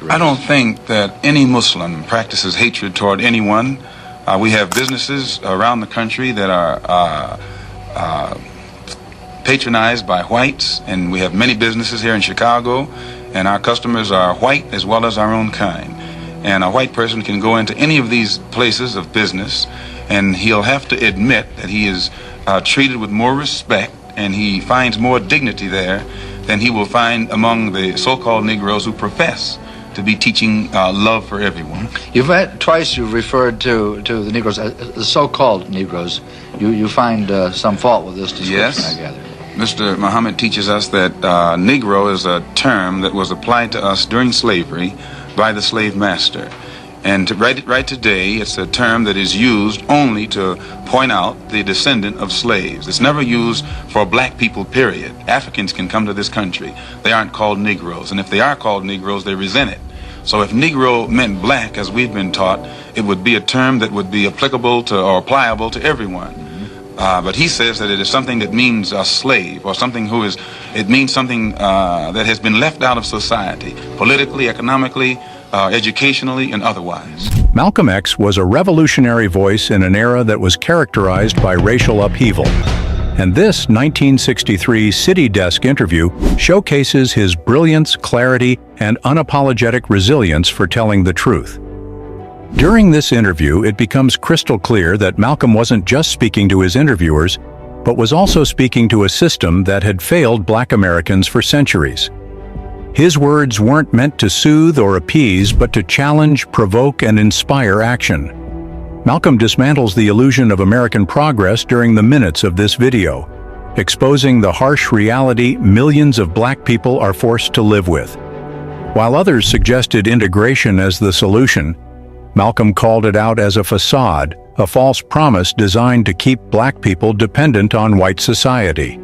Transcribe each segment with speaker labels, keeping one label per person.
Speaker 1: I don't think that any Muslim practices hatred toward anyone. We have businesses around the country that are patronized by whites, and we have many businesses here in Chicago, and our customers are white as well as our own kind. And a white person can go into any of these places of business, and he'll have to admit that he is treated with more respect, and he finds more dignity there than he will find among the so-called Negroes who profess to be teaching love for everyone.
Speaker 2: Twice you've referred to the Negroes, the so-called Negroes. You find some fault with this description,
Speaker 1: yes.
Speaker 2: I gather.
Speaker 1: Mr. Muhammad teaches us that Negro is a term that was applied to us during slavery by the slave master. And right today, it's a term that is used only to point out the descendant of slaves. It's never used for black people, period. Africans can come to this country. They aren't called Negroes. And if they are called Negroes, they resent it. So if Negro meant black, as we've been taught, it would be a term that would be applicable to or pliable to everyone. But he says that it is something that means a slave, or something it means something that has been left out of society, politically, economically, educationally, and otherwise.
Speaker 3: Malcolm X was a revolutionary voice in an era that was characterized by racial upheaval. And this 1963 City Desk interview showcases his brilliance, clarity, and unapologetic resilience for telling the truth. During this interview, it becomes crystal clear that Malcolm wasn't just speaking to his interviewers, but was also speaking to a system that had failed Black Americans for centuries. His words weren't meant to soothe or appease, but to challenge, provoke, and inspire action. Malcolm dismantles the illusion of American progress during the minutes of this video, exposing the harsh reality millions of black people are forced to live with. While others suggested integration as the solution, Malcolm called it out as a facade, a false promise designed to keep black people dependent on white society.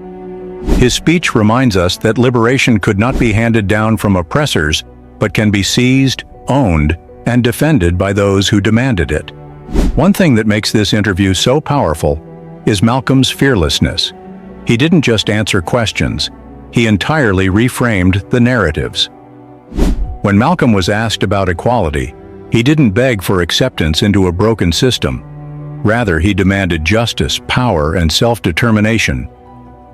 Speaker 3: His speech reminds us that liberation could not be handed down from oppressors, but can be seized, owned, and defended by those who demanded it. One thing that makes this interview so powerful is Malcolm's fearlessness. He didn't just answer questions, he entirely reframed the narratives. When Malcolm was asked about equality, he didn't beg for acceptance into a broken system. Rather, he demanded justice, power, and self-determination.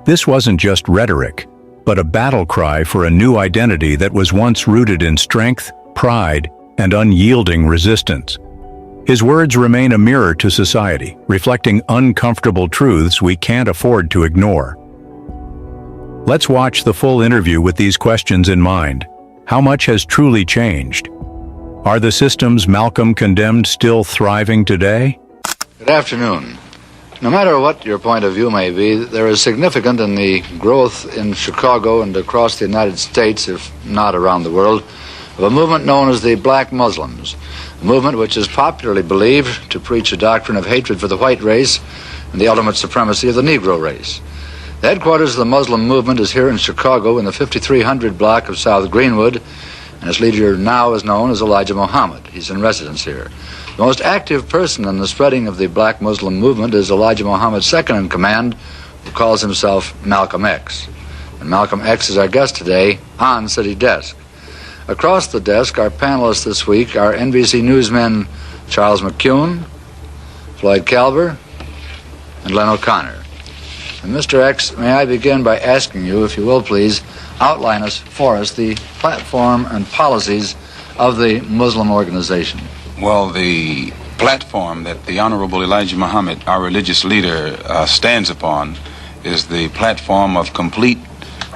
Speaker 3: This wasn't just rhetoric, but a battle cry for a new identity that was once rooted in strength, pride, and unyielding resistance. His words remain a mirror to society, reflecting uncomfortable truths we can't afford to ignore. Let's watch the full interview with these questions in mind. How much has truly changed? Are the systems Malcolm condemned still thriving today?
Speaker 2: Good afternoon. No matter what your point of view may be, there is significant in the growth in Chicago and across the United States, if not around the world, of a movement known as the Black Muslims, a movement which is popularly believed to preach a doctrine of hatred for the white race and the ultimate supremacy of the Negro race. The headquarters of the Muslim movement is here in Chicago in the 5300 block of South Greenwood, and its leader now is known as Elijah Muhammad. He's in residence here. The most active person in the spreading of the Black Muslim movement is Elijah Muhammad's second in command, who calls himself Malcolm X. And Malcolm X is our guest today on City Desk. Across the desk, our panelists this week are NBC newsmen Charles McCune, Floyd Calver, and Len O'Connor. And Mr. X, may I begin by asking you, if you will please, outline for us the platform and policies of the Muslim organization.
Speaker 1: Well, the platform that the Honorable Elijah Muhammad, our religious leader, stands upon is the platform of complete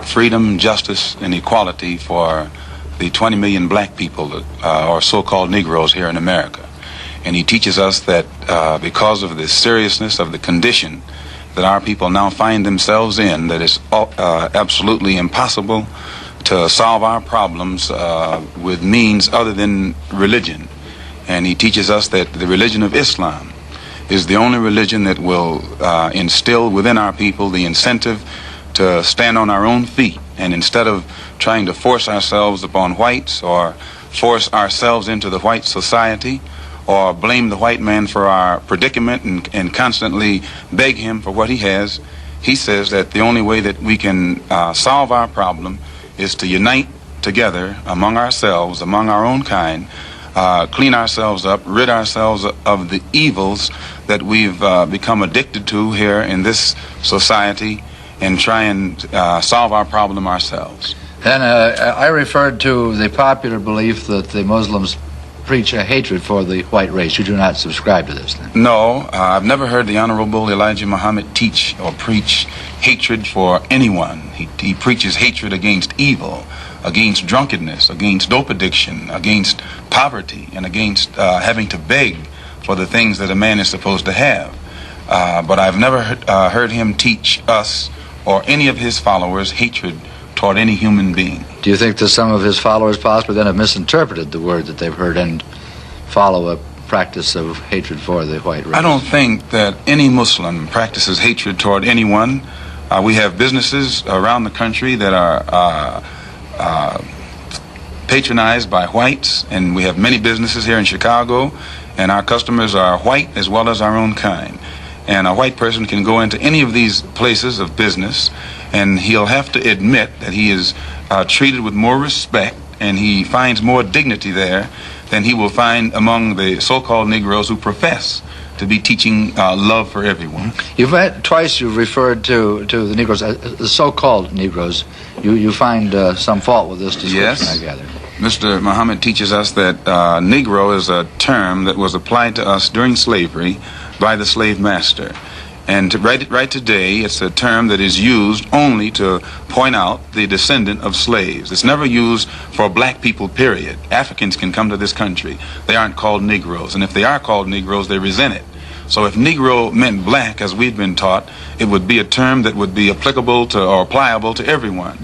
Speaker 1: freedom, justice, and equality for the 20 million black people, or so-called Negroes here in America. And he teaches us that because of the seriousness of the condition that our people now find themselves in, that it's absolutely impossible to solve our problems with means other than religion. And he teaches us that the religion of Islam is the only religion that will instill within our people the incentive to stand on our own feet. And instead of trying to force ourselves upon whites or force ourselves into the white society or blame the white man for our predicament and constantly beg him for what he has, he says that the only way that we can solve our problem is to unite together among ourselves, among our own kind, clean ourselves up, rid ourselves of the evils that we've become addicted to here in this society, and try and solve our problem ourselves.
Speaker 2: And I referred to the popular belief that the Muslims preach a hatred for the white race. You do not subscribe to this, then?
Speaker 1: No, I've never heard the Honorable Elijah Muhammad teach or preach hatred for anyone. He preaches hatred against evil, against drunkenness, against dope addiction, against poverty, and against having to beg for the things that a man is supposed to have. But I've never heard him teach us or any of his followers hatred toward any human being.
Speaker 2: Do you think that some of his followers possibly then have misinterpreted the word that they've heard and follow a practice of hatred for the white race?
Speaker 1: I don't think that any Muslim practices hatred toward anyone. We have businesses around the country that are patronized by whites, and we have many businesses here in Chicago, and our customers are white as well as our own kind. And a white person can go into any of these places of business, and he'll have to admit that he is treated with more respect, and he finds more dignity there than he will find among the so-called Negroes who profess to be teaching love for everyone.
Speaker 2: Twice you've referred to the Negroes, the so-called Negroes. You find some fault with this description,
Speaker 1: Yes.
Speaker 2: I gather.
Speaker 1: Mr. Muhammad teaches us that Negro is a term that was applied to us during slavery by the slave master. And right today, it's a term that is used only to point out the descendant of slaves. It's never used for black people, period. Africans can come to this country. They aren't called Negroes. And if they are called Negroes, they resent it. So if Negro meant black, as we've been taught, it would be a term that would be applicable to or pliable to everyone.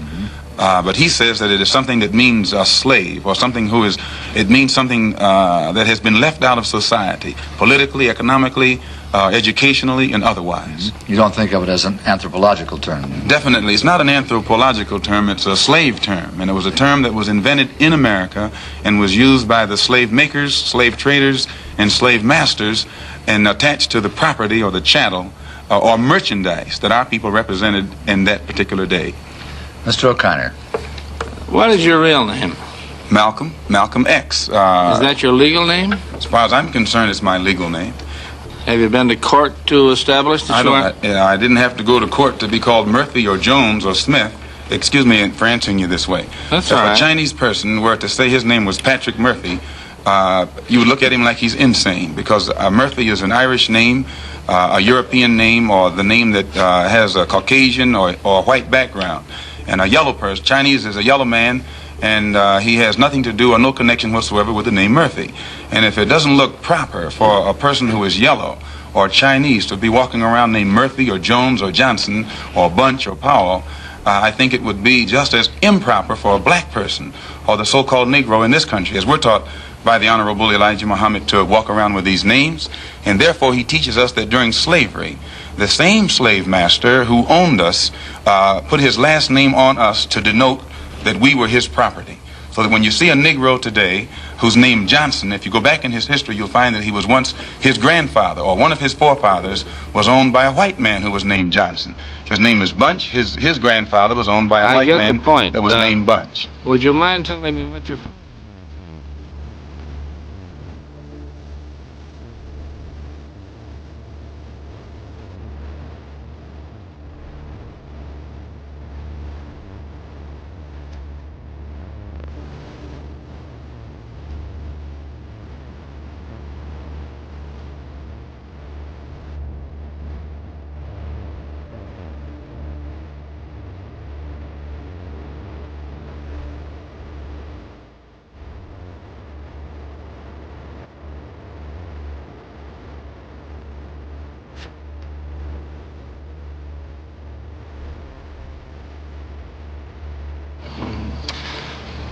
Speaker 1: But he says that it is something that means a slave, or something it means something that has been left out of society, politically, economically, educationally, and otherwise.
Speaker 2: You don't think of it as an anthropological term?
Speaker 1: Definitely. It's not an anthropological term, it's a slave term. And it was a term that was invented in America and was used by the slave makers, slave traders, and slave masters, and attached to the property or the chattel or merchandise that our people represented in that particular day.
Speaker 2: Mr. O'Connor.
Speaker 4: What is your real name?
Speaker 1: Malcolm X.
Speaker 4: Is that your legal name?
Speaker 1: As far as I'm concerned, it's my legal name.
Speaker 4: Have you been to court to establish that you are?
Speaker 1: I didn't have to go to court to be called Murphy or Jones or Smith. Excuse me for answering you this way.
Speaker 4: That's
Speaker 1: if
Speaker 4: all right.
Speaker 1: a Chinese person were to say his name was Patrick Murphy, you would look at him like he's insane, because Murphy is an Irish name, a European name, or the name that has a Caucasian or white background. And a yellow person, Chinese is a yellow man, and he has nothing to do or no connection whatsoever with the name Murphy. And if it doesn't look proper for a person who is yellow or Chinese to be walking around named Murphy or Jones or Johnson or Bunch or Powell, I think it would be just as improper for a black person or the so-called Negro in this country, as we're taught by the Honorable Elijah Muhammad, to walk around with these names. And therefore he teaches us that during slavery, the same slave master who owned us put his last name on us to denote that we were his property. So that when you see a Negro today who's named Johnson, if you go back in his history, you'll find that he was once his grandfather, or one of his forefathers was owned by a white man who was named Johnson. His name is Bunch. His grandfather was owned by a white man that was named Bunch.
Speaker 4: Would you mind telling me what your...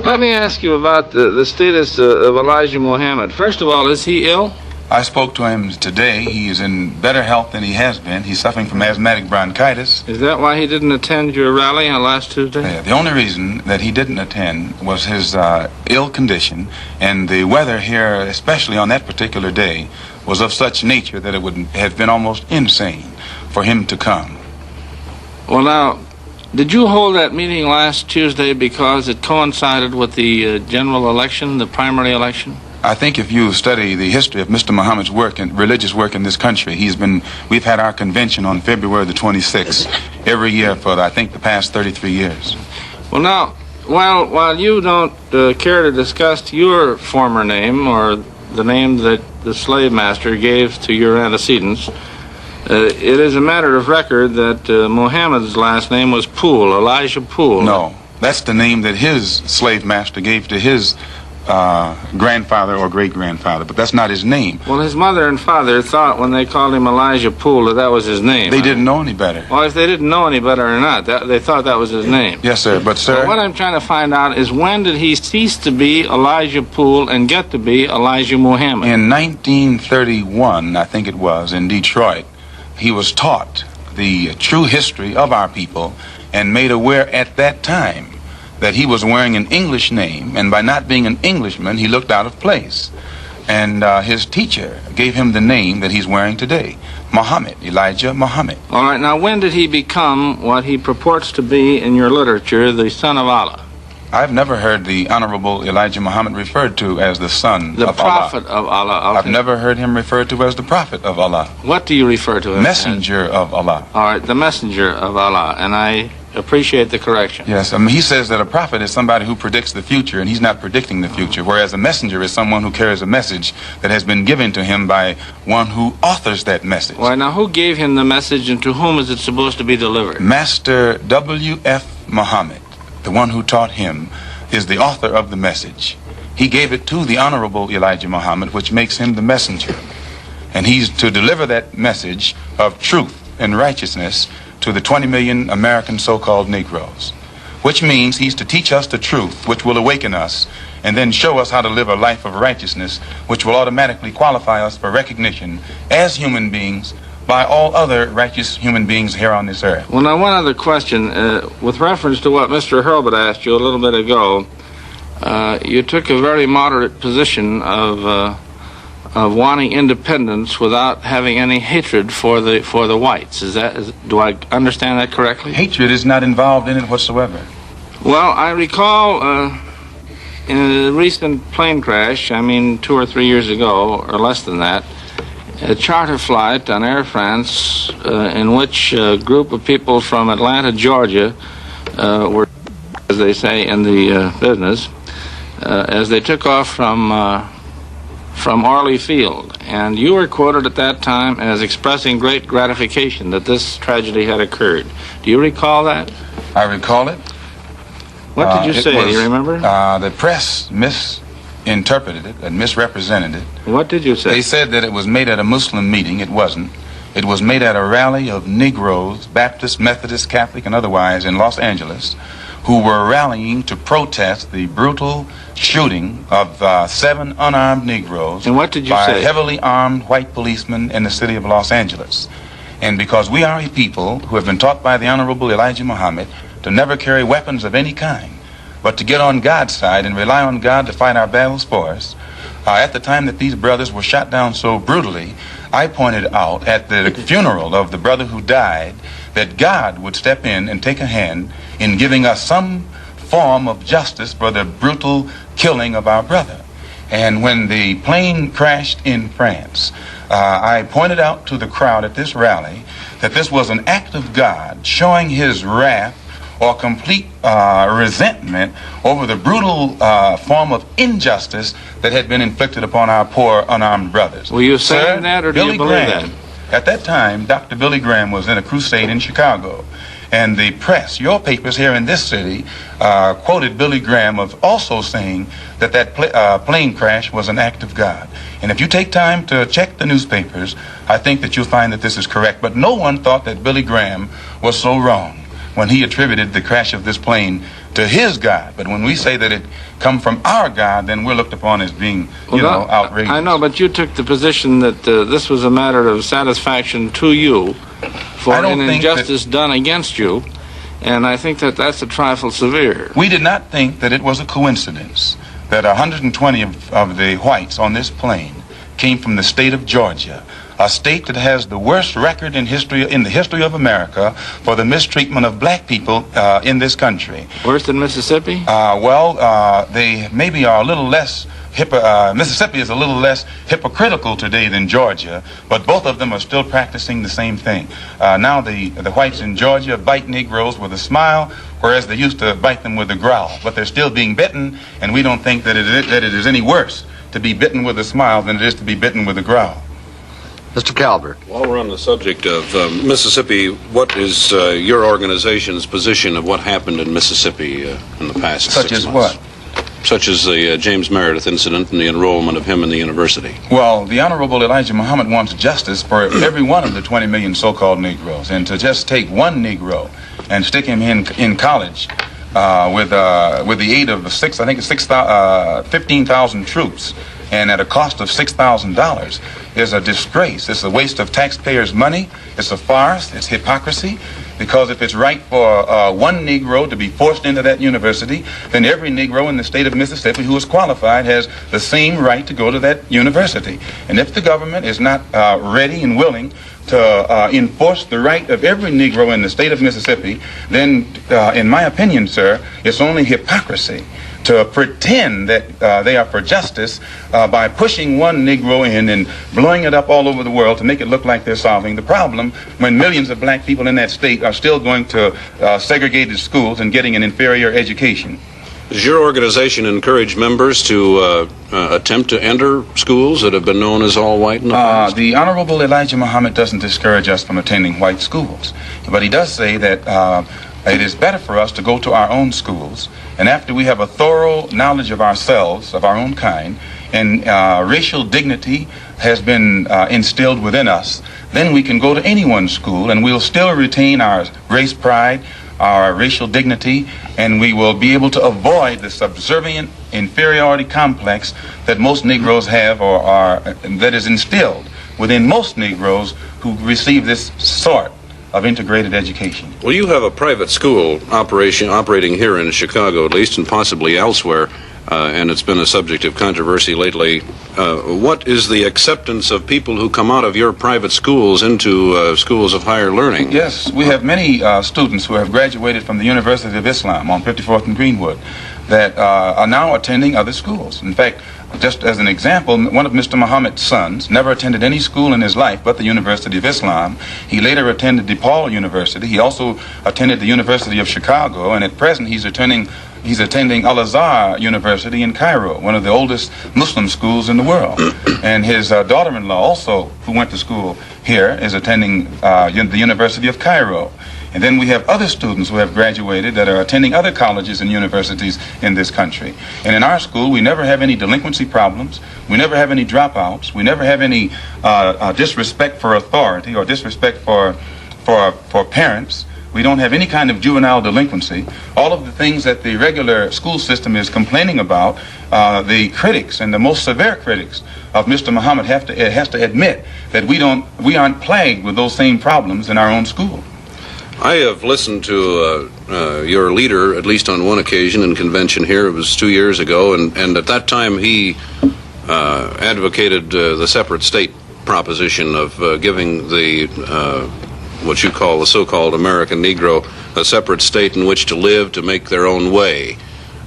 Speaker 4: Let me ask you about the status of Elijah Muhammad. First of all, is he ill?
Speaker 1: I spoke to him today. He is in better health than he has been. He's suffering from asthmatic bronchitis.
Speaker 4: Is that why he didn't attend your rally on last Tuesday?
Speaker 1: The only reason that he didn't attend was his ill condition, and the weather here, especially on that particular day, was of such nature that it would have been almost insane for him to come.
Speaker 4: Well, now, Did you hold that meeting last Tuesday because it coincided with the general election, the primary election?
Speaker 1: I think if you study the history of Mr. Muhammad's work and religious work in this country, we've had our convention on February the 26th every year for, I think, the past 33 years.
Speaker 4: Well, now, while you don't care to discuss your former name or the name that the slave master gave to your antecedents, it is a matter of record that Muhammad's last name was Poole, Elijah Poole.
Speaker 1: No, that's the name that his slave master gave to his grandfather or great-grandfather, but that's not his name.
Speaker 4: Well, his mother and father thought when they called him Elijah Poole that was his name.
Speaker 1: They didn't know any better.
Speaker 4: Well, if they didn't know any better or not, they thought that was his name.
Speaker 1: Yes, sir, but sir...
Speaker 4: So what I'm trying to find out is when did he cease to be Elijah Poole and get to be Elijah Muhammad?
Speaker 1: In 1931, I think it was, in Detroit, he was taught the true history of our people and made aware at that time that he was wearing an English name, and by not being an Englishman, he looked out of place. And his teacher gave him the name that he's wearing today, Muhammad, Elijah Muhammad.
Speaker 4: All right, now when did he become what he purports to be in your literature, the son of Allah?
Speaker 1: I've never heard the Honorable Elijah Muhammad referred to as the son of Allah.
Speaker 4: The prophet of Allah.
Speaker 1: I've never heard him referred to as the prophet of Allah.
Speaker 4: What do you refer to him
Speaker 1: Messenger of Allah.
Speaker 4: All right, the messenger of Allah, and I appreciate the correction.
Speaker 1: Yes, he says that a prophet is somebody who predicts the future, and he's not predicting the future, whereas a messenger is someone who carries a message that has been given to him by one who authors that message.
Speaker 4: Well, now who gave him the message and to whom is it supposed to be delivered?
Speaker 1: Master W.F. Muhammad, the one who taught him, is the author of the message. He gave it to the Honorable Elijah Muhammad, which makes him the messenger. And he's to deliver that message of truth and righteousness to the 20 million American so-called Negroes, which means he's to teach us the truth, which will awaken us, and then show us how to live a life of righteousness, which will automatically qualify us for recognition as human beings by all other righteous human beings here on this earth.
Speaker 4: Well, now, one other question. With reference to what Mr. Hurlbut asked you a little bit ago, you took a very moderate position of wanting independence without having any hatred for the whites. Do I understand that correctly?
Speaker 1: Hatred is not involved in it whatsoever.
Speaker 4: Well, I recall in a recent plane crash, 2 or 3 years ago, or less than that, a charter flight on Air France in which a group of people from Atlanta, Georgia were, as they say in the business, as they took off from Orly Field. And you were quoted at that time as expressing great gratification that this tragedy had occurred. Do you recall that?
Speaker 1: I recall it.
Speaker 4: What did you say? Do you remember?
Speaker 1: The press misinterpreted it and misrepresented it.
Speaker 4: What did you say?
Speaker 1: They said that it was made at a Muslim meeting. It wasn't. It was made at a rally of Negroes, Baptist, Methodist, Catholic, and otherwise in Los Angeles, who were rallying to protest the brutal shooting of 7 unarmed Negroes.
Speaker 4: And what did you
Speaker 1: by
Speaker 4: say?
Speaker 1: Heavily armed white policemen in the city of Los Angeles. And because we are a people who have been taught by the Honorable Elijah Muhammad to never carry weapons of any kind, but to get on God's side and rely on God to fight our battles for us, at the time that these brothers were shot down so brutally, I pointed out at the funeral of the brother who died that God would step in and take a hand in giving us some form of justice for the brutal killing of our brother. And when the plane crashed in France, I pointed out to the crowd at this rally that this was an act of God showing his wrath or complete resentment over the brutal form of injustice that had been inflicted upon our poor unarmed brothers.
Speaker 4: Were you saying that, or do you believe that?
Speaker 1: At that time, Dr. Billy Graham was in a crusade in Chicago, and the press, your papers here in this city, quoted Billy Graham of also saying that plane crash was an act of God. And if you take time to check the newspapers, I think that you'll find that this is correct. But no one thought that Billy Graham was so wrong when he attributed the crash of this plane to his God. But when we say that it come from our God, then we're looked upon as being, outrageous.
Speaker 4: I know, but you took the position that this was a matter of satisfaction to you for an injustice done against you, and I think that that's a trifle severe.
Speaker 1: We did not think that it was a coincidence that 120 of the whites on this plane came from the state of Georgia, a state that has the worst record in the history of America for the mistreatment of black people in this country.
Speaker 4: Worse than Mississippi?
Speaker 1: They maybe are a little less. Mississippi is a little less hypocritical today than Georgia, but both of them are still practicing the same thing. Now the whites in Georgia bite Negroes with a smile, whereas they used to bite them with a growl. But they're still being bitten, and we don't think that it is any worse to be bitten with a smile than it is to be bitten with a growl.
Speaker 2: Mr. Calvert.
Speaker 5: While we're on the subject of Mississippi, what is your organization's position of what happened in Mississippi in the past 6 months?
Speaker 1: Such as what?
Speaker 5: Such as the James Meredith incident and the enrollment of him in the university.
Speaker 1: Well, the Honorable Elijah Muhammad wants justice for every one of the 20 million so-called Negroes, and to just take one Negro and stick him in college with the aid of 15,000 troops, and at a cost of $6,000, is a disgrace. It's a waste of taxpayers' money. It's a farce. It's hypocrisy. Because if it's right for one Negro to be forced into that university, then every Negro in the state of Mississippi who is qualified has the same right to go to that university. And if the government is not ready and willing to enforce the right of every Negro in the state of Mississippi, then, in my opinion, sir, it's only hypocrisy to pretend that they are for justice by pushing one Negro in and blowing it up all over the world to make it look like they're solving the problem, when millions of black people in that state are still going to segregated schools and getting an inferior education.
Speaker 5: Does your organization encourage members to attempt to enter schools that have been known as all white in the past?
Speaker 1: The Honorable Elijah Muhammad doesn't discourage us from attending white schools, but he does say that it is better for us to go to our own schools, and after we have a thorough knowledge of ourselves, of our own kind, and racial dignity has been instilled within us, then we can go to anyone's school and we'll still retain our race pride, our racial dignity, and we will be able to avoid the subservient inferiority complex that most Negroes have, or that is instilled within most Negroes who receive this sort of integrated education.
Speaker 5: Well, you have a private school operating here in Chicago, at least, and possibly elsewhere, and it's been a subject of controversy lately. What is the acceptance of people who come out of your private schools into schools of higher learning?
Speaker 1: Yes, we have many students who have graduated from the University of Islam on 54th and Greenwood that are now attending other schools. In fact, just as an example, one of Mr. Muhammad's sons never attended any school in his life but the University of Islam. He later attended DePaul University. He also attended the University of Chicago, and at present he's attending Al-Azhar University in Cairo, one of the oldest Muslim schools in the world. And his daughter-in-law also, who went to school here, is attending the University of Cairo. And then we have other students who have graduated that are attending other colleges and universities in this country. And in our school, we never have any delinquency problems. We never have any dropouts. We never have any disrespect for authority or disrespect for parents. We don't have any kind of juvenile delinquency. All of the things that the regular school system is complaining about, the critics and the most severe critics of Mr. Muhammad has to admit that we aren't plagued with those same problems in our own school.
Speaker 5: I have listened to your leader, at least on one occasion in convention here. It was 2 years ago, and at that time he advocated the separate state proposition of giving the what you call the so-called American Negro a separate state in which to live, to make their own way.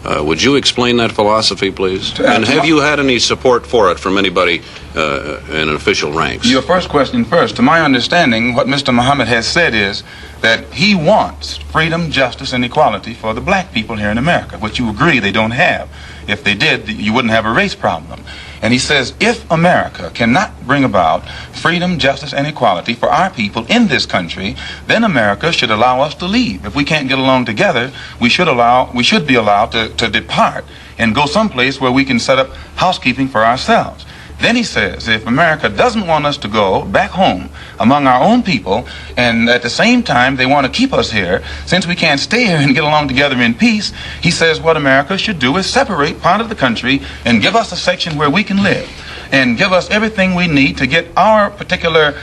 Speaker 5: Would you explain that philosophy, please? And have you had any support for it from anybody in official ranks?
Speaker 1: Your first question first. To my understanding, what Mr. Muhammad has said is that he wants freedom, justice, and equality for the black people here in America, which you agree they don't have. If they did, you wouldn't have a race problem. And he says, if America cannot bring about freedom, justice, and equality for our people in this country, then America should allow us to leave. If we can't get along together, we should be allowed to depart and go someplace where we can set up housekeeping for ourselves. Then he says, if America doesn't want us to go back home among our own people, and at the same time they want to keep us here, since we can't stay here and get along together in peace, he says what America should do is separate part of the country and give us a section where we can live, and give us everything we need to get our particular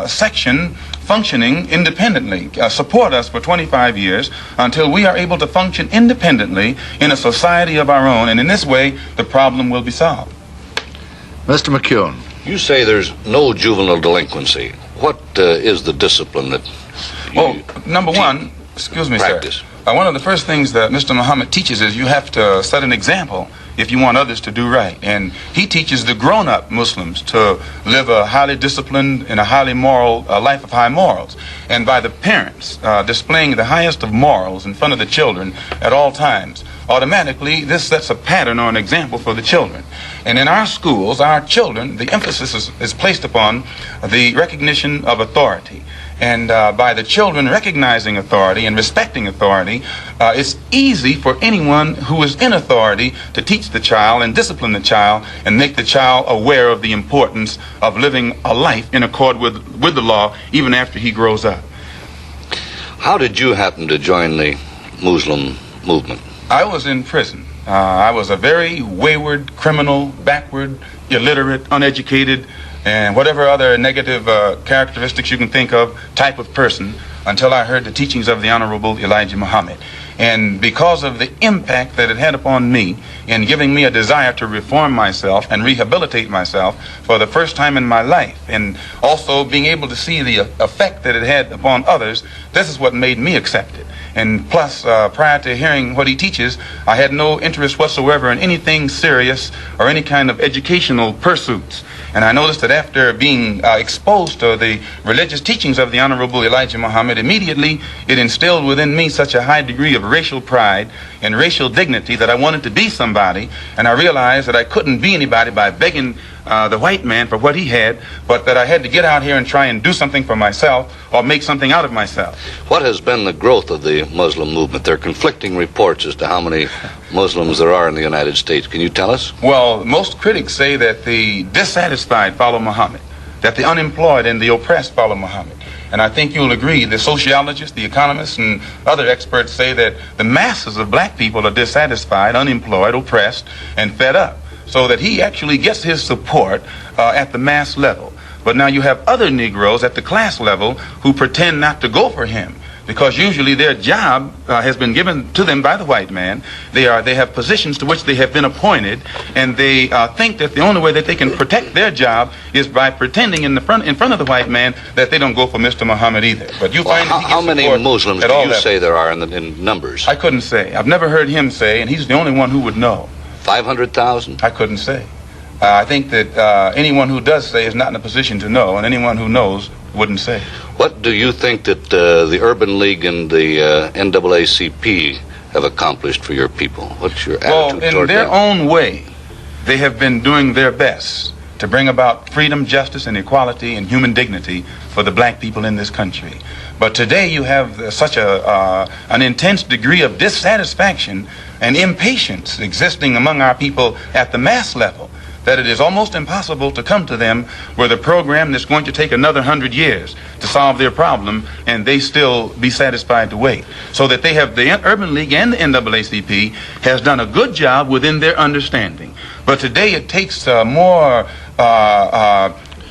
Speaker 1: section functioning independently, support us for 25 years until we are able to function independently in a society of our own, and in this way the problem will be solved.
Speaker 2: Mr. McCune.
Speaker 6: You say there's no juvenile delinquency. What is the discipline that you
Speaker 1: Well, number one, excuse me,
Speaker 6: practice?
Speaker 1: sir. One of the first things that Mr. Muhammad teaches is you have to set an example if you want others to do right. And he teaches the grown-up Muslims to live a highly disciplined and a highly moral life of high morals. And by the parents displaying the highest of morals in front of the children at all times, automatically this sets a pattern or an example for the children. And in our schools, our children, the emphasis is placed upon the recognition of authority. And by the children recognizing authority and respecting authority, it's easy for anyone who is in authority to teach the child and discipline the child and make the child aware of the importance of living a life in accord with the law even after he grows up.
Speaker 6: How did you happen to join the Muslim movement?
Speaker 1: I was in prison. I was a very wayward, criminal, backward, illiterate, uneducated, and whatever other negative characteristics you can think of type of person until I heard the teachings of the Honorable Elijah Muhammad. And because of the impact that it had upon me in giving me a desire to reform myself and rehabilitate myself for the first time in my life, and also being able to see the effect that it had upon others, this is what made me accept it. And plus, prior to hearing what he teaches, I had no interest whatsoever in anything serious or any kind of educational pursuits. And I noticed that after being exposed to the religious teachings of the Honorable Elijah Muhammad, immediately it instilled within me such a high degree of racial pride and racial dignity that I wanted to be somebody. And I realized that I couldn't be anybody by begging the white man for what he had, but that I had to get out here and try and do something for myself or make something out of myself.
Speaker 6: What has been the growth of the Muslim movement? There are conflicting reports as to how many Muslims there are in the United States. Can you tell us?
Speaker 1: Well, most critics say that the dissatisfied follow Muhammad, that the unemployed and the oppressed follow Muhammad. And I think you'll agree, the sociologists, the economists, and other experts say that the masses of black people are dissatisfied, unemployed, oppressed, and fed up. So that he actually gets his support at the mass level. But now you have other Negroes at the class level who pretend not to go for him, because usually their job has been given to them by the white man. They have positions to which they have been appointed, and they think that the only way that they can protect their job is by pretending in front of the white man that they don't go for Mr. Muhammad either. But you find that he gets
Speaker 6: how many
Speaker 1: support
Speaker 6: Muslims
Speaker 1: at
Speaker 6: do
Speaker 1: all
Speaker 6: you
Speaker 1: levels.
Speaker 6: say there are in numbers?
Speaker 1: I couldn't say. I've never heard him say, and he's the only one who would know.
Speaker 6: 500,000?
Speaker 1: I couldn't say. I think that anyone who does say is not in a position to know, and anyone who knows wouldn't say.
Speaker 6: What do you think that the Urban League and the NAACP have accomplished for your people? What's your attitude
Speaker 1: Well, in
Speaker 6: toward
Speaker 1: their
Speaker 6: them?
Speaker 1: own way, they have been doing their best to bring about freedom, justice, and equality and human dignity for the black people in this country. But today you have such an intense degree of dissatisfaction and impatience existing among our people at the mass level that it is almost impossible to come to them with a program that's going to take another 100 years to solve their problem, and they still be satisfied to wait. So that they have, the Urban League and the NAACP has done a good job within their understanding. But today it takes more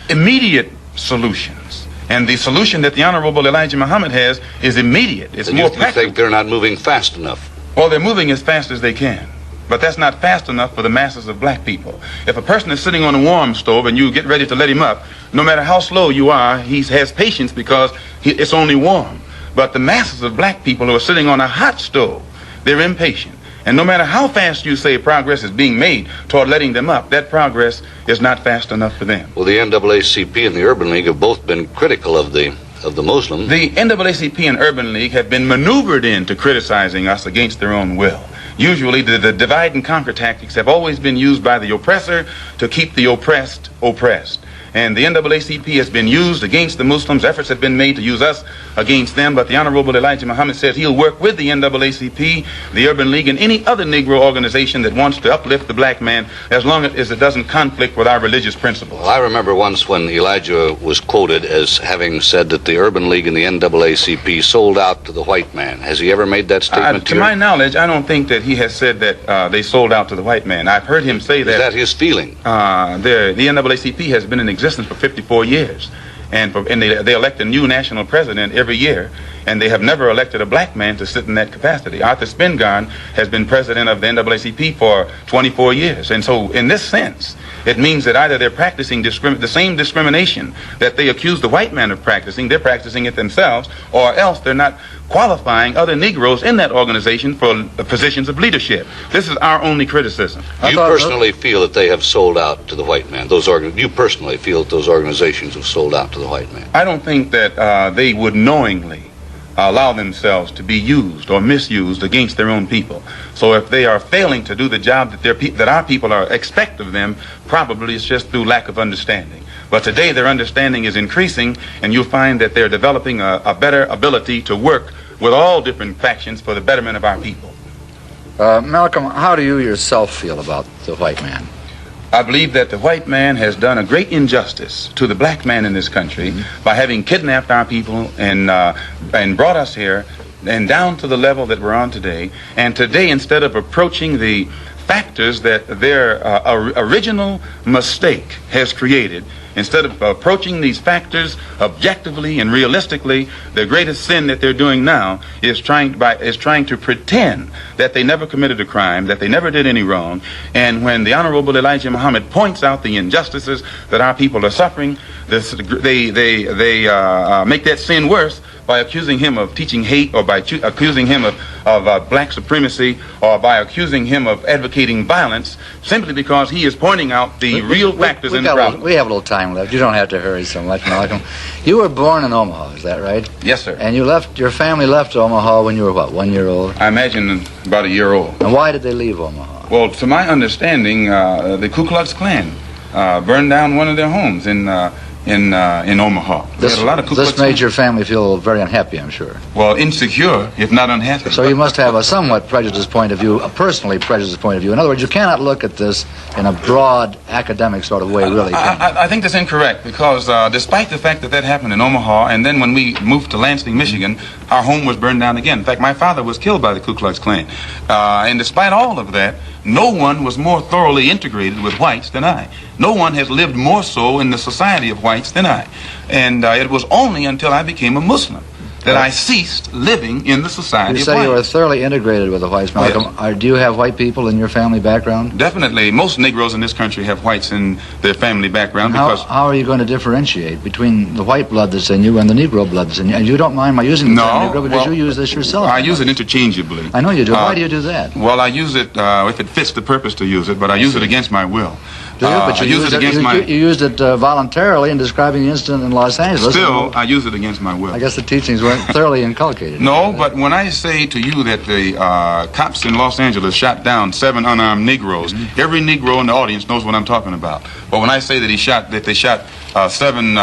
Speaker 1: immediate solutions. And the solution that the Honorable Elijah Muhammad has is immediate. It's
Speaker 6: And
Speaker 1: more
Speaker 6: you
Speaker 1: practical.
Speaker 6: think they're not moving fast enough?
Speaker 1: Well, they're moving as fast as they can. But that's not fast enough for the masses of black people. If a person is sitting on a warm stove and you get ready to let him up, no matter how slow you are, he has patience because it's only warm. But the masses of black people who are sitting on a hot stove, they're impatient. And no matter how fast you say progress is being made toward letting them up, that progress is not fast enough for them.
Speaker 6: Well, the NAACP and the Urban League have both been critical of the Muslims.
Speaker 1: The NAACP and Urban League have been maneuvered into criticizing us against their own will. Usually the divide and conquer tactics have always been used by the oppressor to keep the oppressed oppressed. And the NAACP has been used against the Muslims. Efforts have been made to use us against them. But the Honorable Elijah Muhammad said he'll work with the NAACP, the Urban League, and any other Negro organization that wants to uplift the black man as long as it doesn't conflict with our religious principles.
Speaker 6: Well, I remember once when Elijah was quoted as having said that the Urban League and the NAACP sold out to the white man. Has he ever made that statement
Speaker 1: To my knowledge, I don't think that he has said that they sold out to the white man. I've heard him say that.
Speaker 6: Is that his feeling?
Speaker 1: The NAACP has been in existence for 54 years. And they elect a new national president every year. and they have never elected a black man to sit in that capacity. Arthur Spingarn has been president of the NAACP for 24 years, and so in this sense, it means that either they're practicing the same discrimination that they accuse the white man of practicing, they're practicing it themselves, or else they're not qualifying other Negroes in that organization for positions of leadership. This is our only criticism.
Speaker 6: You personally feel that they have sold out to the white man? You personally feel that those organizations have sold out to the white man?
Speaker 1: I don't think that they would knowingly allow themselves to be used or misused against their own people. So if they are failing to do the job that our people expect of them, probably it's just through lack of understanding. But today their understanding is increasing, and you'll find that they're developing a better ability to work with all different factions for the betterment of our people.
Speaker 2: Malcolm, how do you yourself feel about the white man?
Speaker 1: I believe that the white man has done a great injustice to the black man in this country by having kidnapped our people and brought us here and down to the level that we're on today. And today, instead of approaching the factors that their original mistake has created, instead of approaching these factors objectively and realistically, the greatest sin that they're doing now is trying to pretend that they never committed a crime, that they never did any wrong. And when the Honorable Elijah Muhammad points out the injustices that our people are suffering, they make that sin worse by accusing him of teaching hate, or by accusing him of black supremacy, or by accusing him of advocating violence, simply because he is pointing out the real factors in the problem.
Speaker 2: We have a little time left. You don't have to hurry so much, Malcolm. You were born in Omaha, is that right?
Speaker 1: Yes, sir.
Speaker 2: And your family left Omaha when you were, what, 1 year old?
Speaker 1: I imagine about a year old.
Speaker 2: And why did they leave Omaha?
Speaker 1: Well, to my understanding, the Ku Klux Klan burned down one of their homes in Omaha.
Speaker 2: This,
Speaker 1: had a lot of Ku Klux
Speaker 2: this made your family feel very unhappy, I'm sure.
Speaker 1: Well, insecure, if not unhappy.
Speaker 2: So you must have a somewhat prejudiced point of view, a personally prejudiced point of view. In other words, you cannot look at this in a broad academic sort of way, really.
Speaker 1: I think that's incorrect, because despite the fact that that happened in Omaha, and then when we moved to Lansing, Michigan, our home was burned down again. In fact, my father was killed by the Ku Klux Klan. And despite all of that, no one was more thoroughly integrated with whites than I. No one has lived more so in the society of whites than I. And it was only until I became a Muslim that I ceased living in the society of whites.
Speaker 2: You say you were thoroughly integrated with the whites, Malcolm.
Speaker 1: Yes.
Speaker 2: Do you have white people in your family background?
Speaker 1: Definitely. Most Negroes in this country have whites in their family background.
Speaker 2: How are you going to differentiate between the white blood that's in you and the Negro blood that's in you? And you don't mind my using the term Negro because you use this yourself.
Speaker 1: I use it interchangeably.
Speaker 2: I know you do. Why do you do that?
Speaker 1: Well, I use it if it fits the purpose to use it, but I use it against my will.
Speaker 2: Do you? But you used it voluntarily in describing the incident in Los Angeles.
Speaker 1: Still, I use it against my will.
Speaker 2: I guess the teachings weren't thoroughly inculcated.
Speaker 1: No, but when I say to you that the cops in Los Angeles shot down 7 unarmed Negroes, every Negro in the audience knows what I'm talking about. But when I say that they shot 7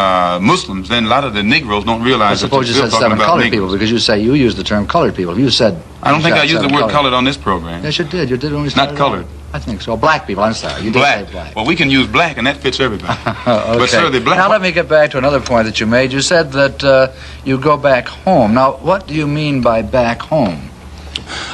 Speaker 1: Muslims, then a lot of the Negroes don't realize that you're still talking about
Speaker 2: colored
Speaker 1: Negroes.
Speaker 2: people, because you say you used the term colored people. You said
Speaker 1: I don't think I used the word colored on this program.
Speaker 2: Yes, you did. You did when we started.
Speaker 1: Not colored.
Speaker 2: I think so. Black people. I'm sorry. You did
Speaker 1: Black.
Speaker 2: say black.
Speaker 1: Well, we can use black, and that fits everybody.
Speaker 2: Okay.
Speaker 1: But sir, the black.
Speaker 2: Now let me get back to another point that you made. You said that you go back home. Now, what do you mean by back home?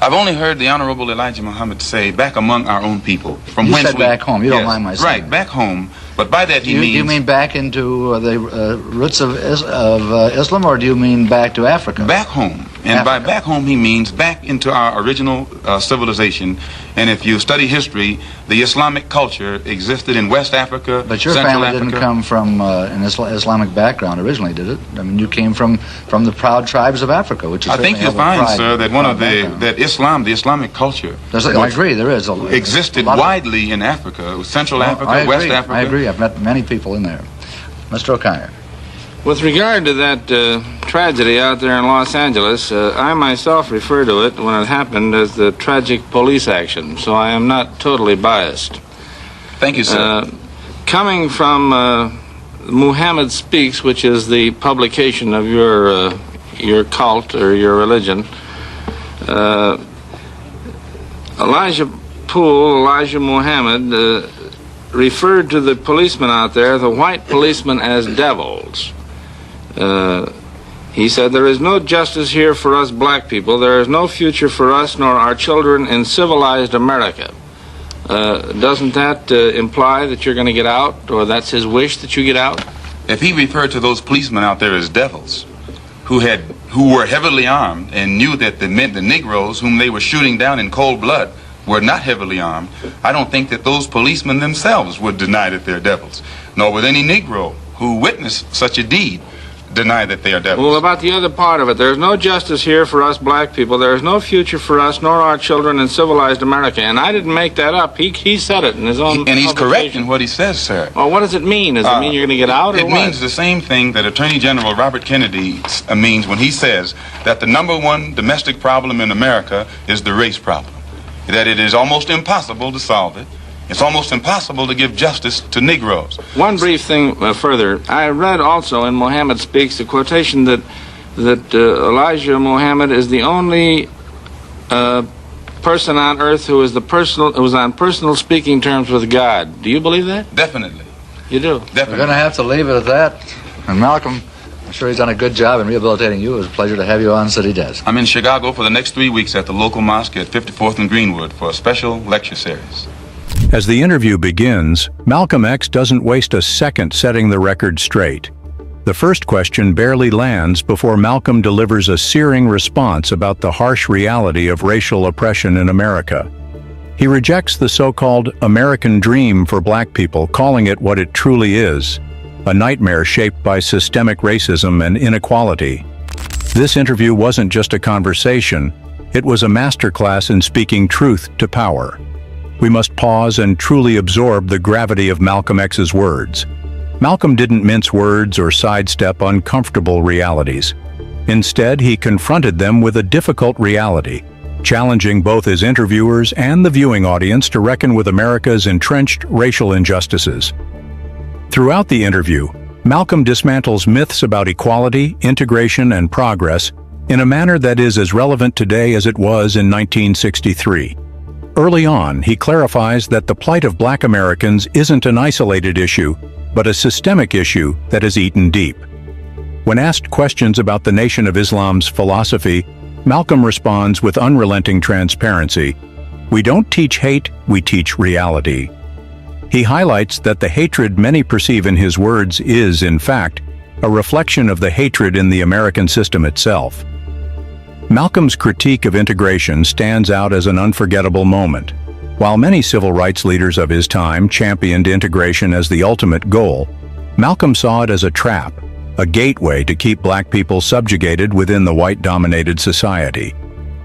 Speaker 1: I've only heard the Honorable Elijah Muhammad say back among our own people. From
Speaker 2: You
Speaker 1: whence
Speaker 2: said back home. You don't mind my saying.
Speaker 1: Right, back home. But by that he
Speaker 2: Do
Speaker 1: means...
Speaker 2: you mean back into the roots of Islam, or do you mean back to Africa?
Speaker 1: Back home. And by back home he means back into our original civilization. And if you study history, the Islamic culture existed in West Africa,
Speaker 2: But your
Speaker 1: Central
Speaker 2: family
Speaker 1: Africa.
Speaker 2: didn't come from an Islamic background originally, did it? I mean, you came from the proud tribes of Africa, which is
Speaker 1: I think you'll find, sir, that one of the Islamic culture,
Speaker 2: I agree, there is
Speaker 1: existed widely in Africa, Central Africa, West Africa.
Speaker 2: I agree. I've met many people in there. Mr. O'Connor.
Speaker 4: With regard to that tragedy out there in Los Angeles, I myself refer to it, when it happened, as the tragic police action, so I am not totally biased.
Speaker 1: Thank you, sir.
Speaker 4: Coming from Muhammad Speaks, which is the publication of your cult or your religion, Elijah Muhammad referred to the policemen out there, the white policemen, as devils. He said, "There is no justice here for us black people. There is no future for us nor our children in civilized America." Doesn't that imply that you're going to get out, or that's his wish that you get out?
Speaker 1: If he referred to those policemen out there as devils, who had who were heavily armed and knew that the Negroes whom they were shooting down in cold blood were not heavily armed, I don't think that those policemen themselves would deny that they're devils, nor would any Negro who witnessed such a deed deny that they are devils.
Speaker 4: Well, about the other part of it, there's no justice here for us black people. There's no future for us nor our children in civilized America. And I didn't make that up. He said it in his own
Speaker 1: And he's correct
Speaker 4: publication.
Speaker 1: in what he says, sir.
Speaker 4: Well, what does it mean? Does it mean you're going to get out, or
Speaker 1: It
Speaker 4: what?
Speaker 1: means the same thing that Attorney General Robert Kennedy means when he says that the number one domestic problem in America is the race problem, that it is almost impossible to solve it. It's almost impossible to give justice to Negroes.
Speaker 4: One brief thing further. I read also in Muhammad Speaks a quotation that Elijah Muhammad is the only person on earth who was on personal speaking terms with God. Do you believe that?
Speaker 1: Definitely.
Speaker 4: You do?
Speaker 1: Definitely.
Speaker 2: We're going to have to leave it at that. And Malcolm, I'm sure he's done a good job in rehabilitating you. It was a pleasure to have you on City Desk.
Speaker 1: I'm in Chicago for the next 3 weeks at the local mosque at 54th and Greenwood for a special lecture series.
Speaker 3: As the interview begins, Malcolm X doesn't waste a second setting the record straight. The first question barely lands before Malcolm delivers a searing response about the harsh reality of racial oppression in America. He rejects the so-called American dream for black people, calling it what it truly is, a nightmare shaped by systemic racism and inequality. This interview wasn't just a conversation, it was a masterclass in speaking truth to power. We must pause and truly absorb the gravity of Malcolm X's words. Malcolm didn't mince words or sidestep uncomfortable realities. Instead, he confronted them with a difficult reality, challenging both his interviewers and the viewing audience to reckon with America's entrenched racial injustices. Throughout the interview, Malcolm dismantles myths about equality, integration, and progress in a manner that is as relevant today as it was in 1963. Early on, he clarifies that the plight of black Americans isn't an isolated issue, but a systemic issue that is eaten deep. When asked questions about the Nation of Islam's philosophy, Malcolm responds with unrelenting transparency, "We don't teach hate, we teach reality." He highlights that the hatred many perceive in his words is, in fact, a reflection of the hatred in the American system itself. Malcolm's critique of integration stands out as an unforgettable moment. While many civil rights leaders of his time championed integration as the ultimate goal, Malcolm saw it as a trap, a gateway to keep black people subjugated within the white-dominated society.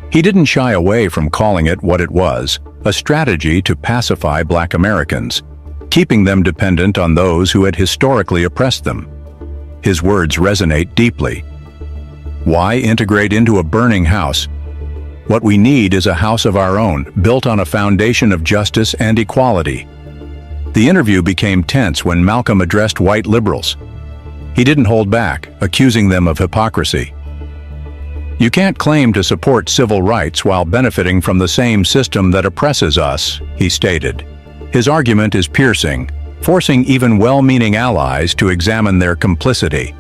Speaker 3: He didn't shy away from calling it what it was, a strategy to pacify black Americans, keeping them dependent on those who had historically oppressed them. His words resonate deeply. Why integrate into a burning house? What we need is a house of our own, built on a foundation of justice and equality. The interview became tense when Malcolm addressed white liberals. He didn't hold back, accusing them of hypocrisy. "You can't claim to support civil rights while benefiting from the same system that oppresses us," he stated. His argument is piercing, forcing even well-meaning allies to examine their complicity.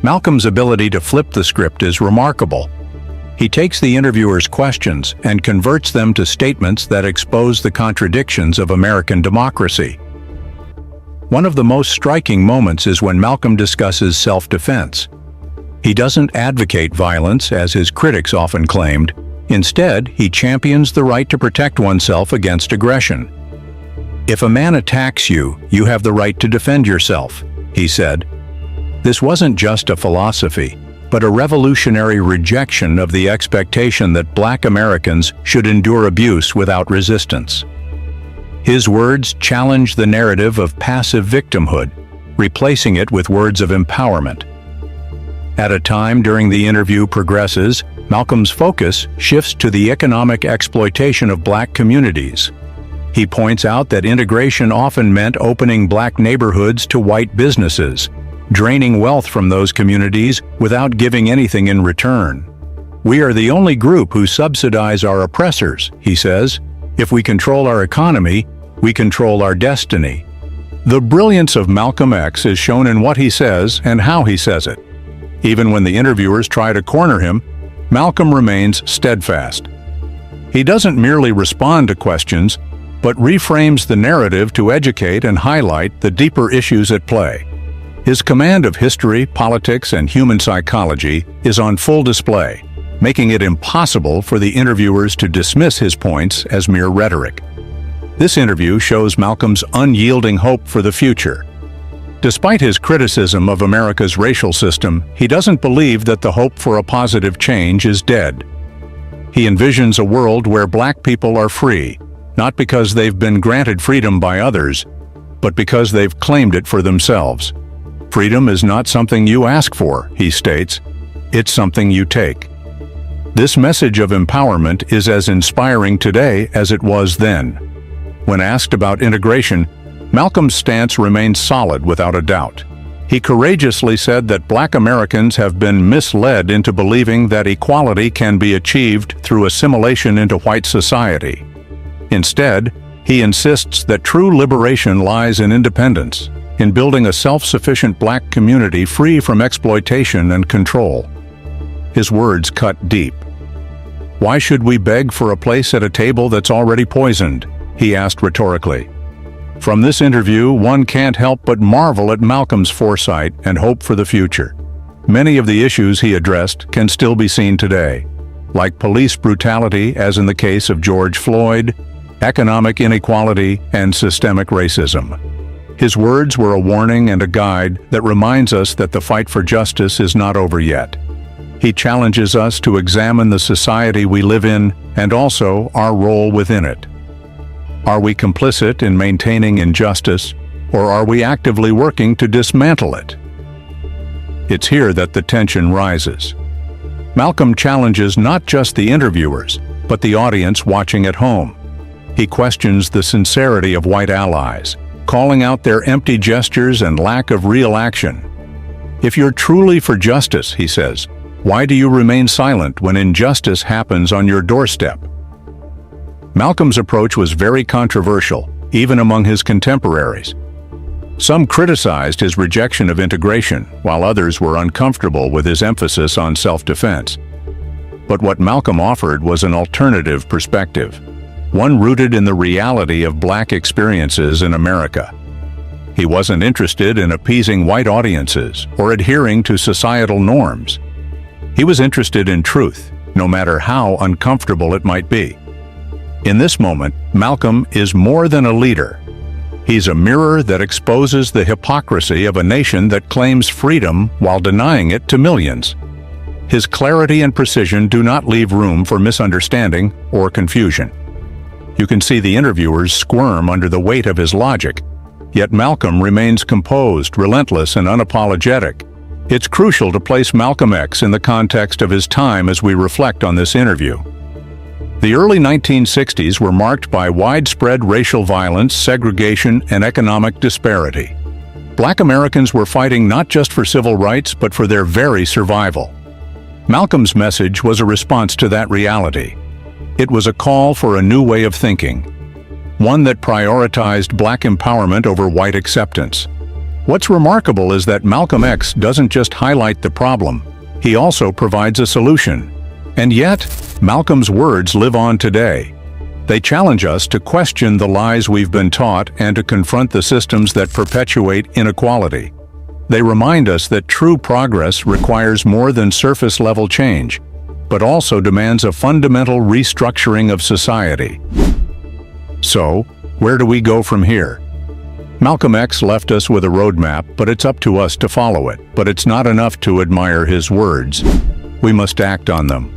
Speaker 3: Malcolm's ability to flip the script is remarkable. He takes the interviewer's questions and converts them to statements that expose the contradictions of American democracy. One of the most striking moments is when Malcolm discusses self-defense. He doesn't advocate violence, as his critics often claimed. Instead, he champions the right to protect oneself against aggression. "If a man attacks you, you have the right to defend yourself," he said. This wasn't just a philosophy, but a revolutionary rejection of the expectation that black Americans should endure abuse without resistance. His words challenge the narrative of passive victimhood, replacing it with words of empowerment. At a time during the interview progresses, Malcolm's focus shifts to the economic exploitation of black communities. He points out that integration often meant opening black neighborhoods to white businesses, draining wealth from those communities without giving anything in return. "We are the only group who subsidize our oppressors," he says. "If we control our economy, we control our destiny." The brilliance of Malcolm X is shown in what he says and how he says it. Even when the interviewers try to corner him, Malcolm remains steadfast. He doesn't merely respond to questions, but reframes the narrative to educate and highlight the deeper issues at play. His command of history, politics, and human psychology is on full display, making it impossible for the interviewers to dismiss his points as mere rhetoric. This interview shows Malcolm's unyielding hope for the future. Despite his criticism of America's racial system, he doesn't believe that the hope for a positive change is dead. He envisions a world where black people are free, not because they've been granted freedom by others, but because they've claimed it for themselves. Freedom is not something you ask for, he states. It's something you take. This message of empowerment is as inspiring today as it was then. When asked about integration, Malcolm's stance remained solid without a doubt. He courageously said that black Americans have been misled into believing that equality can be achieved through assimilation into white society. Instead, he insists that true liberation lies in independence, in building a self-sufficient black community free from exploitation and control. His words cut deep. "Why should we beg for a place at a table that's already poisoned?" he asked rhetorically. From this interview, one can't help but marvel at Malcolm's foresight and hope for the future. Many of the issues he addressed can still be seen today, like police brutality, as in the case of George Floyd, economic inequality, and systemic racism. His words were a warning and a guide that reminds us that the fight for justice is not over yet. He challenges us to examine the society we live in and also our role within it. Are we complicit in maintaining injustice, or are we actively working to dismantle it? It's here that the tension rises. Malcolm challenges not just the interviewers, but the audience watching at home. He questions the sincerity of white allies, calling out their empty gestures and lack of real action. If you're truly for justice, he says, why do you remain silent when injustice happens on your doorstep? Malcolm's approach was very controversial, even among his contemporaries. Some criticized his rejection of integration, while others were uncomfortable with his emphasis on self-defense. But what Malcolm offered was an alternative perspective, one rooted in the reality of black experiences in America. He wasn't interested in appeasing white audiences or adhering to societal norms. He was interested in truth, no matter how uncomfortable it might be. In this moment, Malcolm is more than a leader. He's a mirror that exposes the hypocrisy of a nation that claims freedom while denying it to millions. His clarity and precision do not leave room for misunderstanding or confusion. You can see the interviewers squirm under the weight of his logic, yet Malcolm remains composed, relentless, and unapologetic. It's crucial to place Malcolm X in the context of his time as we reflect on this interview. The early 1960s were marked by widespread racial violence, segregation, and economic disparity. Black Americans were fighting not just for civil rights, but for their very survival. Malcolm's message was a response to that reality. It was a call for a new way of thinking, one that prioritized black empowerment over white acceptance. What's remarkable is that Malcolm X doesn't just highlight the problem, he also provides a solution. And yet, Malcolm's words live on today. They challenge us to question the lies we've been taught and to confront the systems that perpetuate inequality. They remind us that true progress requires more than surface-level change, but also demands a fundamental restructuring of society. So, where do we go from here? Malcolm X left us with a roadmap, but it's up to us to follow it. But it's not enough to admire his words. We must act on them.